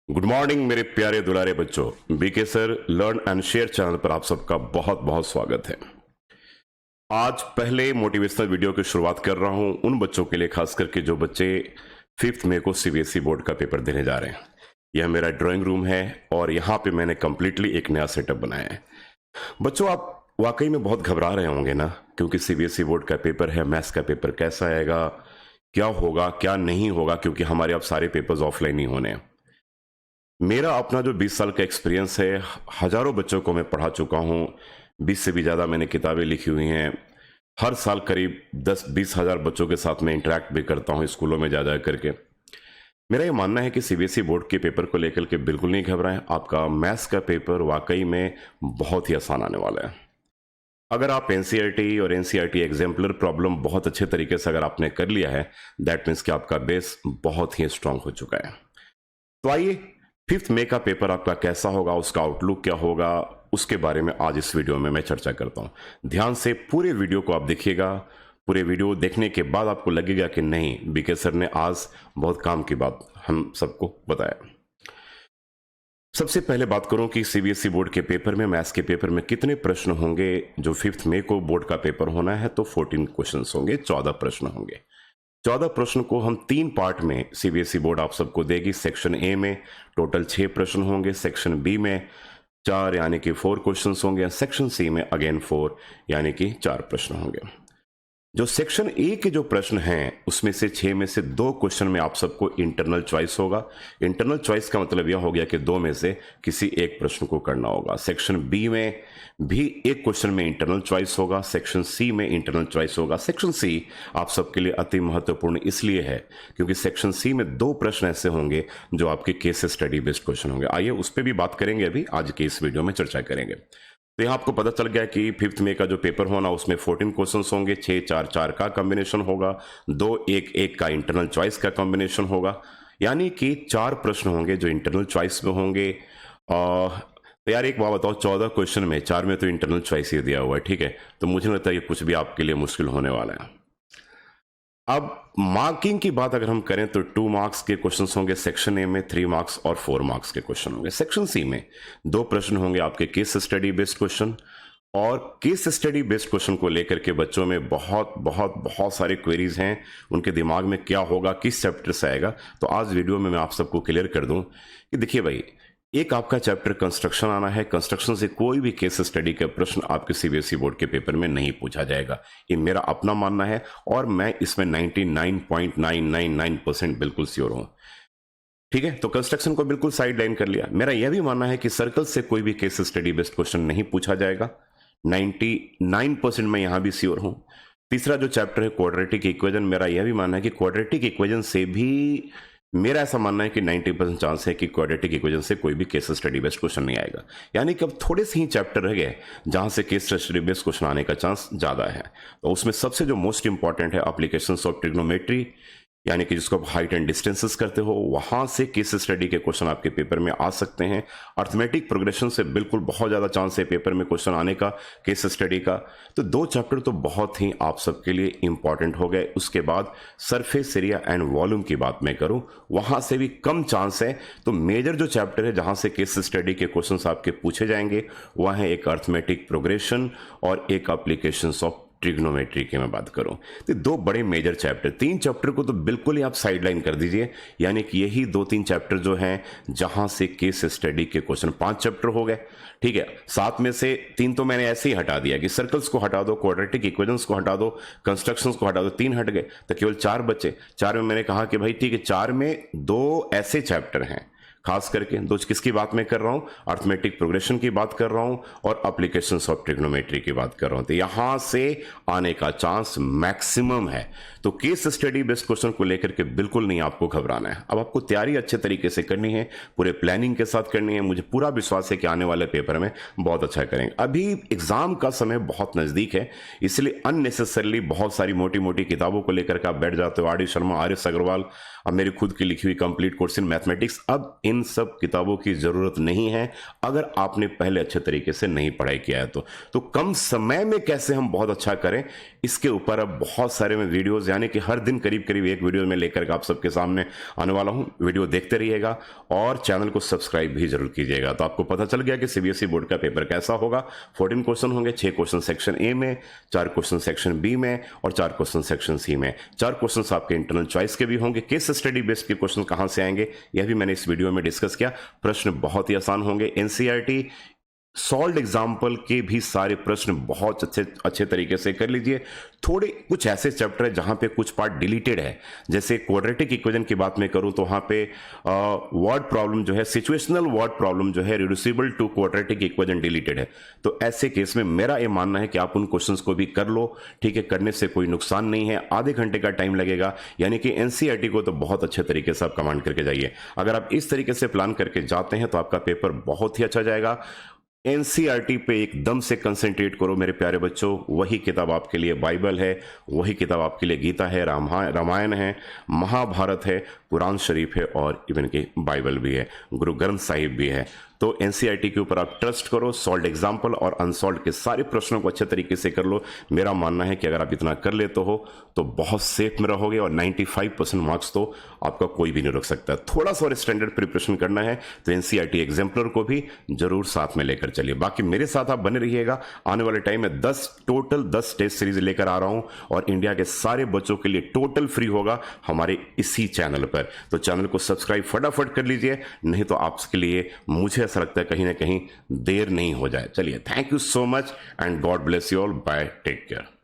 Good morning मेरे प्यारे दुलारे बच्चों। BK sir learn and share channel पर आप सबका बहुत बहुत स्वागत है। आज पहले मोटिवेशनल वीडियो की शुरुआत कर रहा हूं उन बच्चों के लिए, खास करके जो बच्चे 5th मई को सीबीएसई बोर्ड का पेपर देने जा रहे हैं। यह मेरा ड्राइंग रूम है और यहाँ पे मैंने कंप्लीटली एक नया सेटअप बनाया है। बच्चों, आप वाकई में बहुत घबरा रहे होंगे ना, क्योंकि सीबीएसई बोर्ड का पेपर है। मैथ्स का पेपर कैसा आएगा, क्या होगा क्या नहीं होगा, क्योंकि हमारे अब सारे पेपर्स ऑफलाइन ही होने हैं। मेरा अपना जो 20 साल का एक्सपीरियंस है, हजारों बच्चों को मैं पढ़ा चुका हूँ, 20 से भी ज़्यादा मैंने किताबें लिखी हुई हैं। हर साल करीब 10-20 हज़ार बच्चों के साथ मैं इंटरेक्ट भी करता हूँ स्कूलों में जा करके। मेरा ये मानना है कि सीबीएसई बोर्ड के पेपर को लेकर के बिल्कुल नहीं घबराएं। आपका मैथ्स का पेपर वाकई में बहुत ही आसान आने वाला है। अगर आप एनसीईआरटी और एनसीईआरटी एग्जाम्पलर प्रॉब्लम बहुत अच्छे तरीके से अगर आपने कर लिया है, दैट मीन्स कि आपका बेस बहुत ही स्ट्रांग हो चुका है। तो आइए 5th मई का पेपर आपका कैसा होगा, उसका आउटलुक क्या होगा, उसके बारे में आज इस वीडियो में मैं चर्चा करता हूं। ध्यान से पूरे वीडियो को आप देखिएगा। पूरे वीडियो देखने के बाद आपको लगेगा कि नहीं, बीके सर ने आज बहुत काम की बात हम सबको बताया। सबसे पहले बात करूं कि सीबीएसई बोर्ड के पेपर में, मैथ्स के पेपर में कितने प्रश्न होंगे। जो 5th मई को बोर्ड का पेपर होना है तो 14 क्वेश्चन होंगे, 14 प्रश्न होंगे। 14 प्रश्न को हम 3 पार्ट में सीबीएसई बोर्ड आप सबको देगी। सेक्शन ए में टोटल 6 प्रश्न होंगे, सेक्शन बी में 4 यानी कि 4 क्वेश्चन होंगे, सेक्शन सी में अगेन 4 यानी कि 4 प्रश्न होंगे। जो सेक्शन ए के जो प्रश्न हैं उसमें से 6 में से 2 क्वेश्चन में आप सबको इंटरनल चॉइस होगा। इंटरनल चॉइस का मतलब यह हो गया कि 2 में से किसी एक प्रश्न को करना होगा। सेक्शन बी में भी एक क्वेश्चन में इंटरनल चॉइस होगा, सेक्शन सी में इंटरनल चॉइस होगा। सेक्शन सी आप सबके लिए अति महत्वपूर्ण इसलिए है क्योंकि सेक्शन सी में 2 प्रश्न ऐसे होंगे जो आपके केस स्टडी बेस्ड क्वेश्चन होंगे। आइए उस पर भी बात करेंगे, अभी आज के इस वीडियो में चर्चा करेंगे। तो यहाँ आपको पता चल गया कि 5th मई का जो पेपर होना उसमें 14 क्वेश्चंस होंगे, 6-4-4 का कॉम्बिनेशन होगा, 2-1-1 का इंटरनल चॉइस का कॉम्बिनेशन होगा, यानी कि 4 प्रश्न होंगे जो इंटरनल चॉइस में होंगे। तो यार एक बात बताओ, 14 क्वेश्चन में 4 में तो इंटरनल चॉइस ही दिया हुआ है, ठीक है। तो मुझे नहीं लगता ये कुछ भी आपके लिए मुश्किल होने वाला है। अब मार्किंग की बात अगर हम करें तो 2 मार्क्स के क्वेश्चंस होंगे सेक्शन ए में, 3 मार्क्स और 4 मार्क्स के क्वेश्चन होंगे। सेक्शन सी में 2 प्रश्न होंगे आपके केस स्टडी बेस्ड क्वेश्चन, और केस स्टडी बेस्ड क्वेश्चन को लेकर के बच्चों में बहुत सारे क्वेरीज हैं, उनके दिमाग में क्या होगा, किस चैप्टर से आएगा। तो आज वीडियो में मैं आप सबको क्लियर कर दूं कि देखिए भाई, एक आपका चैप्टर कंस्ट्रक्शन आना है। कंस्ट्रक्शन से कोई भी केस स्टडी का प्रश्न आपके सीबीएसई बोर्ड के पेपर में नहीं पूछा जाएगा, ये मेरा अपना मानना है और मैं इसमें 99.999% बिल्कुल श्योर हूं, ठीक है। तो कंस्ट्रक्शन को बिल्कुल साइड लाइन कर लिया। मेरा यह भी मानना है कि सर्कल से कोई भी केस स्टडी बेस्ड क्वेश्चन नहीं पूछा जाएगा, 99% मैं यहां भी श्योर हूं। तीसरा जो चैप्टर है क्वाड्रेटिक इक्वेशन, मेरा यह भी मानना है कि क्वाड्रेटिक इक्वेशन से भी, मेरा ऐसा मानना है कि 90% चांस है कि क्वाड्रेटिक इक्वेशन से कोई भी केस स्टडी बेस्ड क्वेश्चन नहीं आएगा। यानी कि अब थोड़े से ही चैप्टर रह गए जहां से केस स्टडी बेस्ड क्वेश्चन आने का चांस ज्यादा है। तो उसमें सबसे जो मोस्ट इंपॉर्टेंट है एप्लीकेशंस ऑफ ट्रिग्नोमेट्री, यानी कि जिसको आप हाइट एंड डिस्टेंसेस करते हो, वहां से केस स्टडी के क्वेश्चन आपके पेपर में आ सकते हैं। अर्थमेटिक प्रोग्रेशन से बिल्कुल बहुत ज्यादा चांस है पेपर में क्वेश्चन आने का, केस स्टडी का। तो 2 चैप्टर तो बहुत ही आप सबके लिए इंपॉर्टेंट हो गए। उसके बाद सरफेस एरिया एंड वॉल्यूम की बात मैं करूं, वहां से भी कम चांस है। तो मेजर जो चैप्टर है जहां से केस स्टडी के क्वेश्चन आपके पूछे जाएंगे वह है एक अर्थमेटिक प्रोग्रेशन और एक एप्लीकेशंस ऑफ ट्रिग्नोमेट्री की मैं बात करूं। तो 2 बड़े मेजर चैप्टर, 3 चैप्टर को तो बिल्कुल ही आप साइडलाइन कर दीजिए, यानी कि यही 2-3 चैप्टर जो हैं जहां से केस स्टडी के क्वेश्चन, 5 चैप्टर हो गए, ठीक है। 7 में से 3 तो मैंने ऐसे ही हटा दिया कि सर्कल्स को हटा दो, क्वाड्रेटिक इक्वेशंस को हटा दो, कंस्ट्रक्शंस को हटा दो, 3 हट गए तो केवल 4 बचे। 4 में मैंने कहा कि भाई ठीक है, 4 में 2 ऐसे चैप्टर हैं, खास करके 2 किसकी बात मैं कर रहा हूं, अर्थमेटिक प्रोग्रेशन की बात कर रहा हूं और एप्लीकेशंस ऑफ ट्रिग्नोमेट्री की बात कर रहा हूं। तो यहां से आने का चांस मैक्सिमम है। तो केस स्टडी बेस्ड क्वेश्चन को लेकर के बिल्कुल नहीं आपको घबराना है। अब आपको तैयारी अच्छे तरीके से करनी है, पूरे प्लानिंग के साथ करनी है। मुझे पूरा विश्वास है कि आने वाले पेपर में बहुत अच्छा करेंगे। अभी एग्जाम का समय बहुत नजदीक है, इसलिए अननेसेसरली बहुत सारी मोटी मोटी किताबों को लेकर के आप बैठ जाते हो। R D Sharma, R S Agarwal, अब मेरी खुद की लिखी हुई कंप्लीट कोर्स इन मैथमेटिक्स, अब इन सब किताबों की ज़रूरत नहीं है अगर आपने पहले अच्छे तरीके से नहीं पढ़ाई किया है तो कम समय में कैसे हम बहुत अच्छा करें, इसके ऊपर अब बहुत सारे मैं वीडियोज़, यानी कि हर दिन करीब करीब एक वीडियो में लेकर के आप सबके सामने आने वाला हूँ। वीडियो देखते रहिएगा और चैनल को सब्सक्राइब भी जरूर कीजिएगा। तो आपको पता चल गया कि सीबीएसई बोर्ड का पेपर कैसा होगा। 14 क्वेश्चन होंगे, 6 क्वेश्चन सेक्शन ए में, 4 क्वेश्चन सेक्शन बी में और 4 क्वेश्चन सेक्शन सी में। 4 क्वेश्चन आपके इंटरनल चॉइस के भी होंगे। केस स्टडी बेस्ड के क्वेश्चन कहां से आएंगे यह भी मैंने इस वीडियो में डिस्कस किया। प्रश्न बहुत ही आसान होंगे। एनसीईआरटी सॉल्व्ड एग्जाम्पल के भी सारे प्रश्न बहुत अच्छे तरीके से कर लीजिए। थोड़े कुछ ऐसे चैप्टर है जहां पे कुछ पार्ट डिलीटेड है, जैसे क्वाड्रेटिक इक्वेशन की बात मैं करूं तो वहां पे वर्ड प्रॉब्लम जो है, सिचुएशनल वर्ड प्रॉब्लम जो है, reducible to quadratic equation deleted है। तो ऐसे केस में मेरा ये मानना है कि आप उन क्वेश्चंस को भी कर लो, ठीक है, करने से कोई नुकसान नहीं है। आधे घंटे का टाइम लगेगा, यानी कि एनसीईआरटी को तो बहुत अच्छे तरीके से आप कमांड करके जाइए। अगर आप इस तरीके से प्लान करके जाते हैं तो आपका पेपर बहुत ही अच्छा जाएगा। एनसीईआरटी पे एकदम से कंसंट्रेट करो मेरे प्यारे बच्चों। वही किताब आपके लिए बाइबल है, वही किताब आपके लिए गीता है, रामायण है, महाभारत है, कुरान शरीफ है और इवन के बाइबल भी है, गुरु ग्रंथ साहिब भी है। तो एनसीईआरटी के ऊपर आप ट्रस्ट करो। सॉल्व्ड एग्जाम्पल और अनसॉल्व्ड के सारे प्रश्नों को अच्छे तरीके से कर लो। मेरा मानना है कि अगर आप इतना कर लेते हो तो बहुत सेफ में रहोगे और 95% मार्क्स तो आपका कोई भी नहीं रोक सकता। थोड़ा सा और स्टैंडर्ड प्रिपरेशन करना है तो एनसीईआरटी एग्जाम्पलर को भी जरूर साथ में लेकर चलिए। बाकी मेरे साथ आप बने रहिएगा। आने वाले टाइम में 10 टेस्ट सीरीज लेकर आ रहा हूं और इंडिया के सारे बच्चों के लिए टोटल फ्री होगा हमारे इसी चैनल पर। तो चैनल को सब्सक्राइब फटाफट कर लीजिए, नहीं तो आपके लिए मुझे ऐसा लगता है कहीं ना कहीं देर नहीं हो जाए। चलिए, thank you so much and God bless you all. Bye, take care.